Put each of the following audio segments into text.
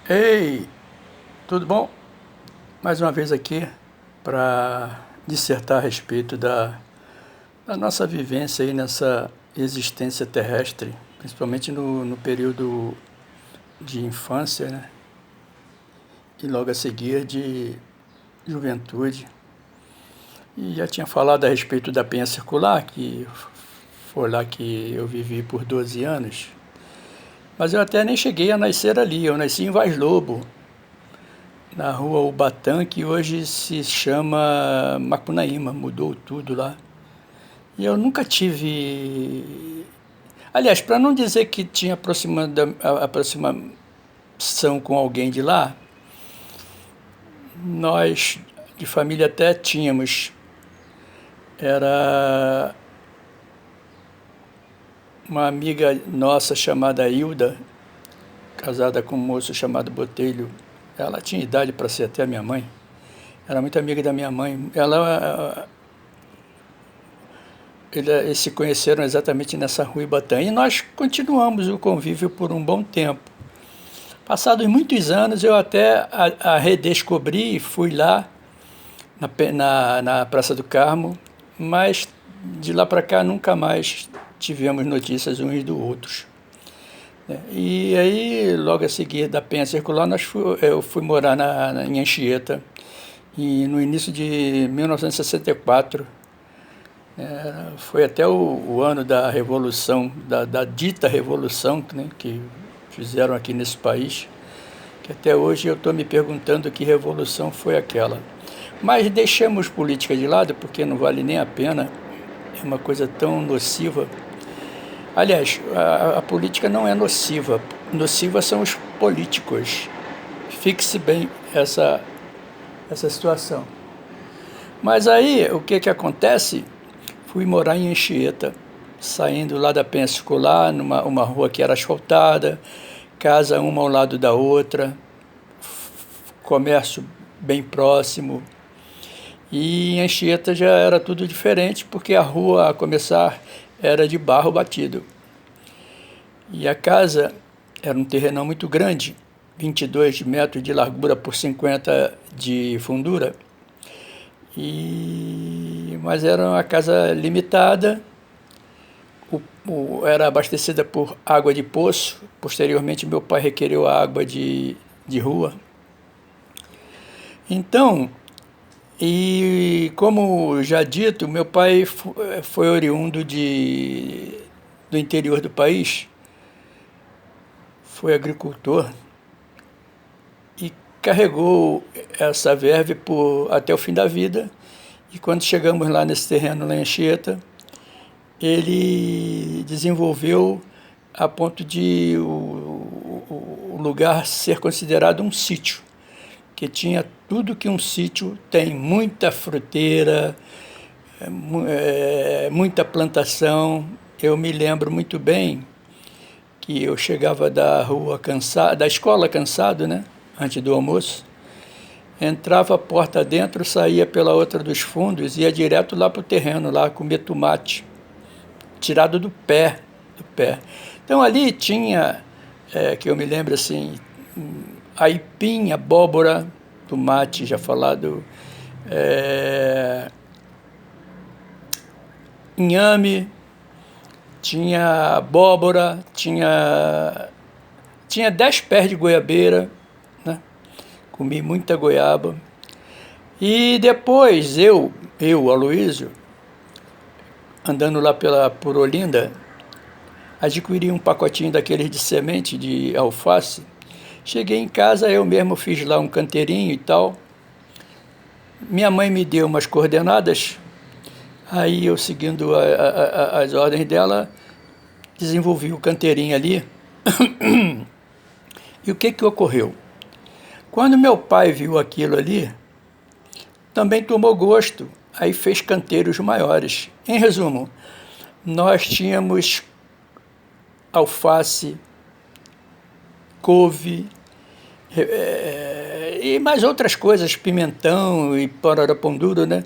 Ei, tudo bom? Mais uma vez aqui para dissertar a respeito da nossa vivência aí nessa existência terrestre, principalmente no período de infância, né? E logo a seguir de juventude. E já tinha falado a respeito da penha circular, que foi lá que eu vivi por 12 anos. Mas eu até nem cheguei a nascer ali, eu nasci em Vaz Lobo, na rua Ubatã, que hoje se chama Macunaíma, mudou tudo lá. E eu nunca tive. Aliás, para não dizer que tinha aproximação com alguém de lá, nós de família até tínhamos. Era uma amiga nossa chamada Hilda, casada com um moço chamado Botelho. Ela tinha idade para ser até a minha mãe. Era muito amiga da minha mãe. Eles se conheceram exatamente nessa rua Ibatã. E nós continuamos o convívio por um bom tempo. Passados muitos anos, eu até a redescobri e fui lá na Praça do Carmo, mas de lá para cá nunca mais tivemos notícias uns do outros. E aí, logo a seguir da Penha Circular, eu fui morar em Anchieta, e no início de 1964. Foi até o ano da Revolução, da dita Revolução, né, que fizeram aqui nesse país, que até hoje eu estou me perguntando que revolução foi aquela. Mas deixamos política de lado, porque não vale nem a pena, é uma coisa tão nociva. Aliás, a política não é nociva, nociva são os políticos. Fixe bem essa situação. Mas aí, o que acontece? Fui morar em Anchieta, saindo lá da Penha Circular, numa rua que era asfaltada, casa uma ao lado da outra, comércio bem próximo. E em Anchieta já era tudo diferente, porque a rua, a começar, era de barro batido. E a casa era um terrenão muito grande, 22 metros de largura por 50 de fundura. Mas era uma casa limitada, era abastecida por água de poço. Posteriormente, meu pai requereu a água de rua. Então, e como já dito, meu pai foi oriundo do interior do país, foi agricultor e carregou essa verve até o fim da vida. E quando chegamos lá nesse terreno, lá em Anchieta, ele desenvolveu a ponto de o lugar ser considerado um sítio, que tinha tudo que um sítio tem, muita fruteira, muita plantação. Eu me lembro muito bem que eu chegava da rua cansado, da escola cansado, né, antes do almoço, entrava a porta dentro, saía pela outra dos fundos, ia direto lá para o terreno, lá comer tomate, tirado do pé. Então ali tinha, que eu me lembro assim, aipim, abóbora, tomate, já falado, inhame, tinha abóbora, tinha 10 pés de goiabeira, né? Comi muita goiaba. E depois Aloísio, andando lá por Olinda, adquiri um pacotinho daqueles de semente de alface. Cheguei em casa, eu mesmo fiz lá um canteirinho e tal. Minha mãe me deu umas coordenadas, aí eu, seguindo as ordens dela, desenvolvi o canteirinho ali. E o que ocorreu? Quando meu pai viu aquilo ali, também tomou gosto, aí fez canteiros maiores. Em resumo, nós tínhamos alface, couve, e mais outras coisas, pimentão e pararaponduro, né?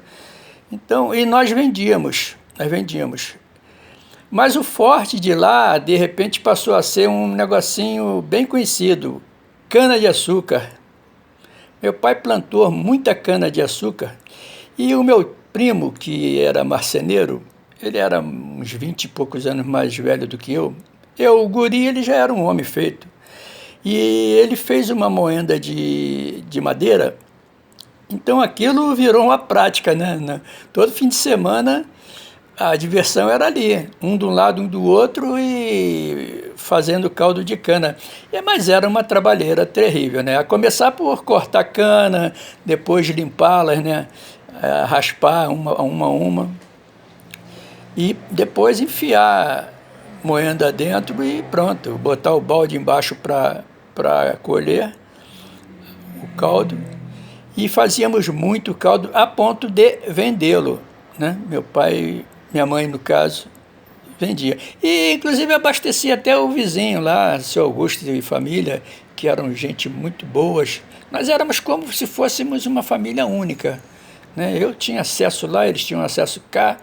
Então, e nós vendíamos. Mas o forte de lá, de repente, passou a ser um negocinho bem conhecido, cana-de-açúcar. Meu pai plantou muita cana-de-açúcar e o meu primo, que era marceneiro, ele era uns 20 e poucos anos mais velho do que eu. O guri, ele já era um homem feito. E ele fez uma moenda de madeira, então aquilo virou uma prática, né? Todo fim de semana a diversão era ali, um de um lado, um do outro e fazendo caldo de cana. Mas era uma trabalheira terrível, né? A começar por cortar cana, depois limpá-las, né? Raspar uma, e depois enfiar moenda dentro e pronto, botar o balde embaixo para colher o caldo. E fazíamos muito caldo a ponto de vendê-lo, né? Meu pai, minha mãe, no caso, vendia. E, inclusive, abastecia até o vizinho lá, seu Augusto e família, que eram gente muito boas. Nós éramos como se fôssemos uma família única, né? Eu tinha acesso lá, eles tinham acesso cá.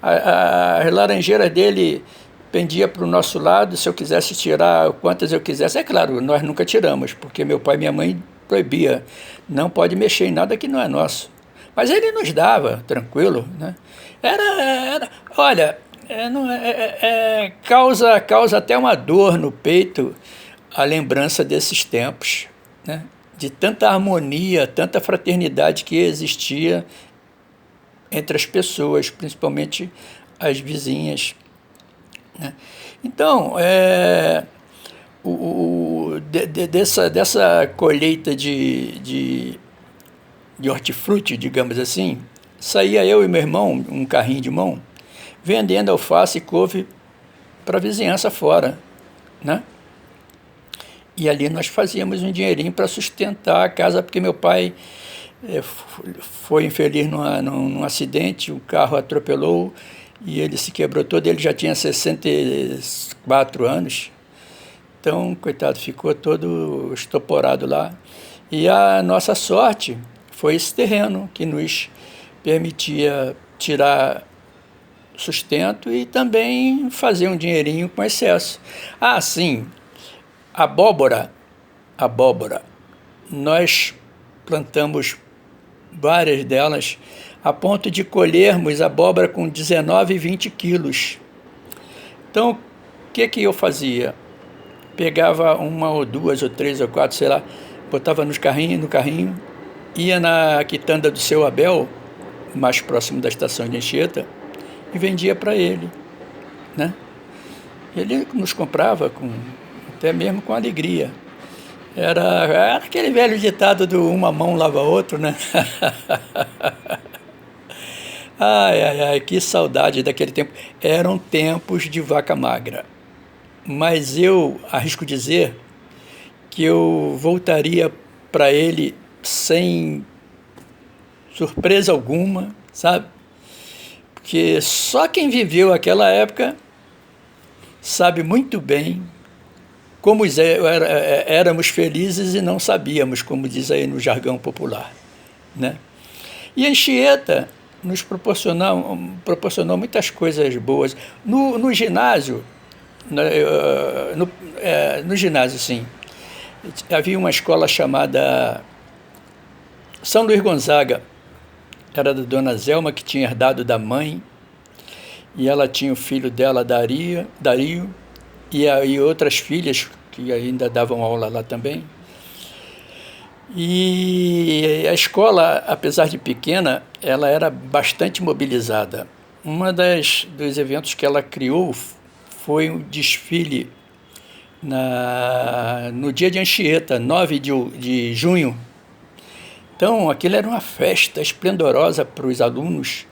As laranjeiras dele pendia para o nosso lado, se eu quisesse tirar quantas eu quisesse. É claro, nós nunca tiramos, porque meu pai e minha mãe proibia, não pode mexer em nada que não é nosso. Mas ele nos dava, tranquilo, né? Olha, causa até uma dor no peito a lembrança desses tempos, né? De tanta harmonia, tanta fraternidade que existia entre as pessoas, principalmente as vizinhas, né? Então, dessa colheita de hortifruti, digamos assim, saía eu e meu irmão, um carrinho de mão, vendendo alface e couve para a vizinhança fora, né? E ali nós fazíamos um dinheirinho para sustentar a casa, porque meu pai foi infeliz num acidente, o carro atropelou e ele se quebrou todo, ele já tinha 64 anos. Então, coitado, ficou todo estoporado lá. E a nossa sorte foi esse terreno que nos permitia tirar sustento e também fazer um dinheirinho com excesso. Ah, sim, abóbora. Nós plantamos várias delas a ponto de colhermos abóbora com 19 e 20 quilos. Então, o que eu fazia? Pegava uma ou duas ou três ou quatro, sei lá, botava no carrinho, ia na quitanda do seu Abel, mais próximo da estação de Anchieta, e vendia para ele, né? Ele nos comprava até mesmo com alegria. Era aquele velho ditado do uma mão lava a outra, né? Ai, que saudade daquele tempo. Eram tempos de vaca magra. Mas eu arrisco dizer que eu voltaria para ele sem surpresa alguma, sabe? Porque só quem viveu aquela época sabe muito bem como éramos felizes e não sabíamos, como diz aí no jargão popular, né? E a Anchieta nos proporcionou muitas coisas boas. No ginásio, no ginásio, sim, havia uma escola chamada São Luís Gonzaga, era da dona Zelma, que tinha herdado da mãe, e ela tinha o filho dela, Dario, e outras filhas que ainda davam aula lá também. E a escola, apesar de pequena, ela era bastante mobilizada. Dos eventos que ela criou foi um desfile no dia de Anchieta, 9 de junho. Então, aquilo era uma festa esplendorosa para os alunos,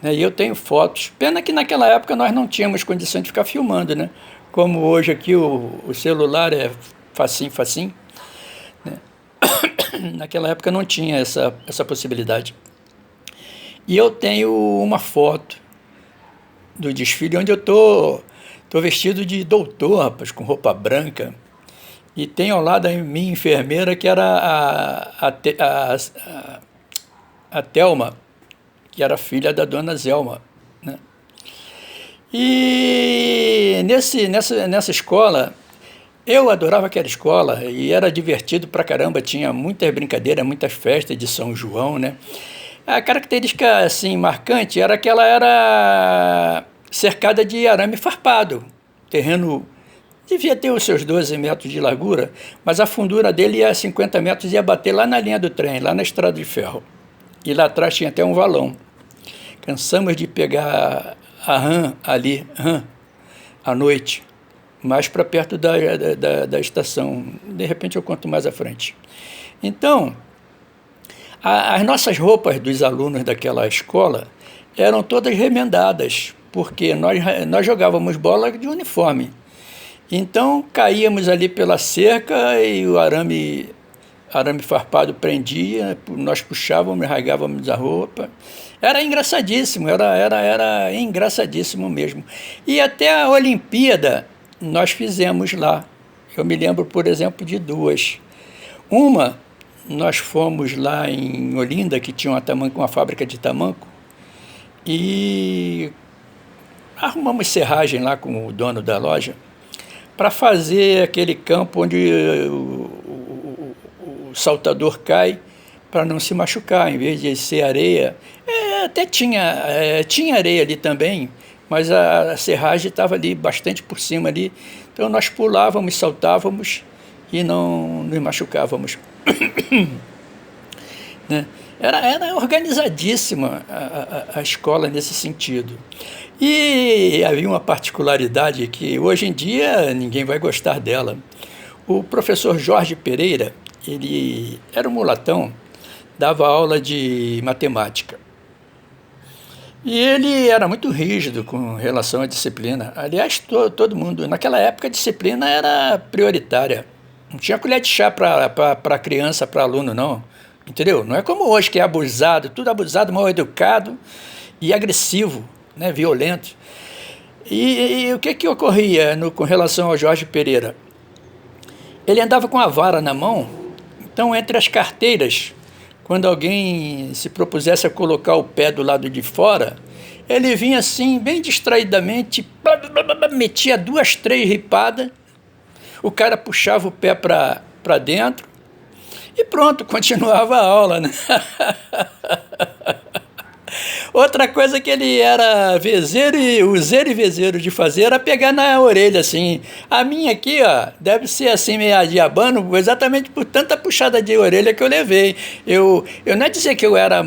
né? E eu tenho fotos. Pena que naquela época nós não tínhamos condição de ficar filmando, né? Como hoje aqui o celular é facinho, né? Naquela época não tinha essa possibilidade. E eu tenho uma foto do desfile onde eu tô vestido de doutor, rapaz, com roupa branca. E tem ao lado a minha enfermeira, que era a Thelma, que era filha da dona Zelma, né? E nessa escola, Eu adorava aquela escola e era divertido pra caramba, tinha muitas brincadeiras, muitas festas de São João, né? A característica assim marcante era que ela era cercada de arame farpado. Terreno devia ter os seus 12 metros de largura, mas a fundura dele ia a 50 metros e ia bater lá na linha do trem, lá na estrada de ferro. E lá atrás tinha até um valão. Cansamos de pegar a rã ali, à noite, mais para perto da estação. De repente eu conto mais à frente. Então, as nossas roupas dos alunos daquela escola eram todas remendadas, porque nós jogávamos bola de uniforme. Então caíamos ali pela cerca e o arame farpado prendia, nós puxávamos, rasgávamos a roupa. Era engraçadíssimo, era engraçadíssimo mesmo. E até a Olimpíada nós fizemos lá. Eu me lembro, por exemplo, de duas. Uma, nós fomos lá em Olinda, que tinha uma fábrica de tamanco, e arrumamos serragem lá com o dono da loja para fazer aquele campo onde o saltador cai para não se machucar, em vez de ser areia. Até tinha areia ali também, mas a serragem estava ali bastante por cima ali. Então nós pulávamos, saltávamos e não nos machucávamos. Né? Era organizadíssima a escola nesse sentido. E havia uma particularidade que hoje em dia ninguém vai gostar dela. O professor Jorge Pereira, ele era um mulatão, dava aula de matemática. E ele era muito rígido com relação à disciplina. Aliás, todo mundo, naquela época a disciplina era prioritária. Não tinha colher de chá para criança, para aluno, não. Entendeu? Não é como hoje, que é abusado, tudo abusado, mal educado e agressivo, né, violento. E o que ocorria com relação ao Jorge Pereira? Ele andava com a vara na mão, então entre as carteiras, quando alguém se propusesse a colocar o pé do lado de fora, ele vinha assim, bem distraidamente, metia 2, 3 ripadas, o cara puxava o pé para dentro e pronto, continuava a aula, né? Outra coisa que ele era useiro e vezeiro de fazer era pegar na orelha, assim. A minha aqui, ó, deve ser assim, meio diabano, exatamente por tanta puxada de orelha que eu levei. Eu não é dizer que eu era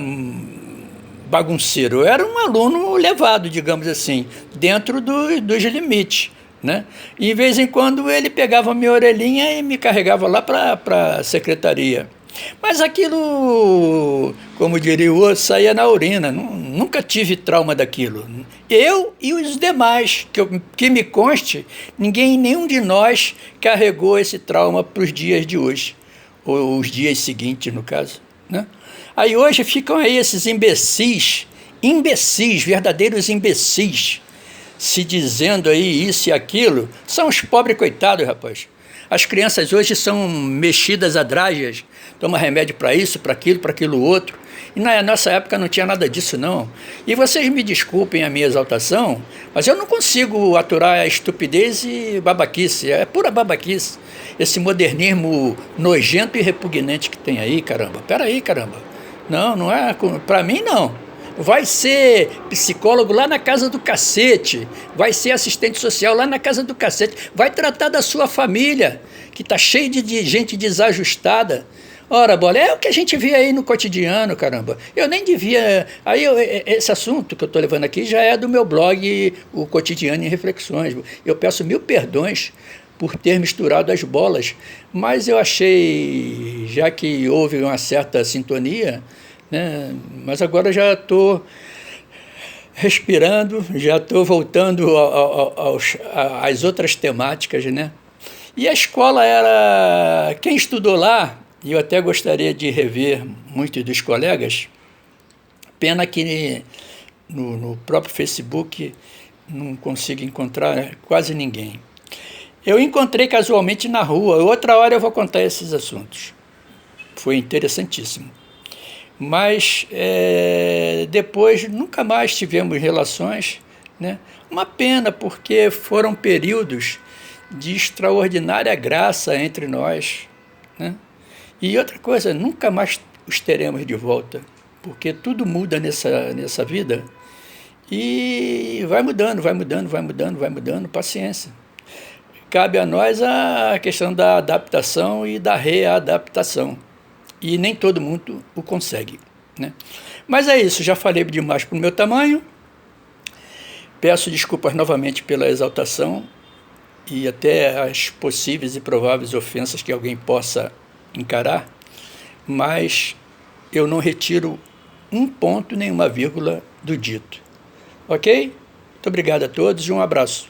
bagunceiro, eu era um aluno levado, digamos assim, dentro dos limites, né? E, de vez em quando, ele pegava a minha orelhinha e me carregava lá para a secretaria. Mas aquilo, como diria o outro, saía na urina. Nunca tive trauma daquilo. Eu e os demais, que me conste, nenhum de nós carregou esse trauma para os dias de hoje, ou os dias seguintes, no caso, né? Aí hoje ficam aí esses imbecis, verdadeiros imbecis, se dizendo aí isso e aquilo. São os pobres coitados, rapaz. As crianças hoje são mexidas a drágeas, tomam remédio para isso, para aquilo outro. E na nossa época não tinha nada disso, não. E vocês me desculpem a minha exaltação, mas eu não consigo aturar a estupidez e babaquice. É pura babaquice. Esse modernismo nojento e repugnante que tem aí, caramba. Peraí, caramba. Não é... Para mim, não. Vai ser psicólogo lá na casa do cacete, vai ser assistente social lá na casa do cacete, vai tratar da sua família, que está cheia de gente desajustada. Ora, bola, é o que a gente vê aí no cotidiano, caramba. Eu nem devia... Esse assunto que eu estou levando aqui já é do meu blog, o Cotidiano em Reflexões. Eu peço 1000 perdões por ter misturado as bolas, mas eu achei, já que houve uma certa sintonia, né? Mas agora já estou respirando, já estou voltando às outras temáticas, né? E a escola era... Quem estudou lá, e eu até gostaria de rever muitos dos colegas, pena que no próprio Facebook não consigo encontrar quase ninguém. Eu encontrei casualmente na rua, outra hora eu vou contar esses assuntos. Foi interessantíssimo. Mas depois nunca mais tivemos relações, né? Uma pena, porque foram períodos de extraordinária graça entre nós, né? E outra coisa, nunca mais os teremos de volta, porque tudo muda nessa vida e vai mudando, vai mudando, vai mudando, vai mudando, paciência. Cabe a nós a questão da adaptação e da readaptação. E nem todo mundo o consegue, né? Mas é isso, já falei demais para o meu tamanho. Peço desculpas novamente pela exaltação e até as possíveis e prováveis ofensas que alguém possa encarar, mas eu não retiro um ponto nem uma vírgula do dito. Ok? Muito obrigado a todos e um abraço.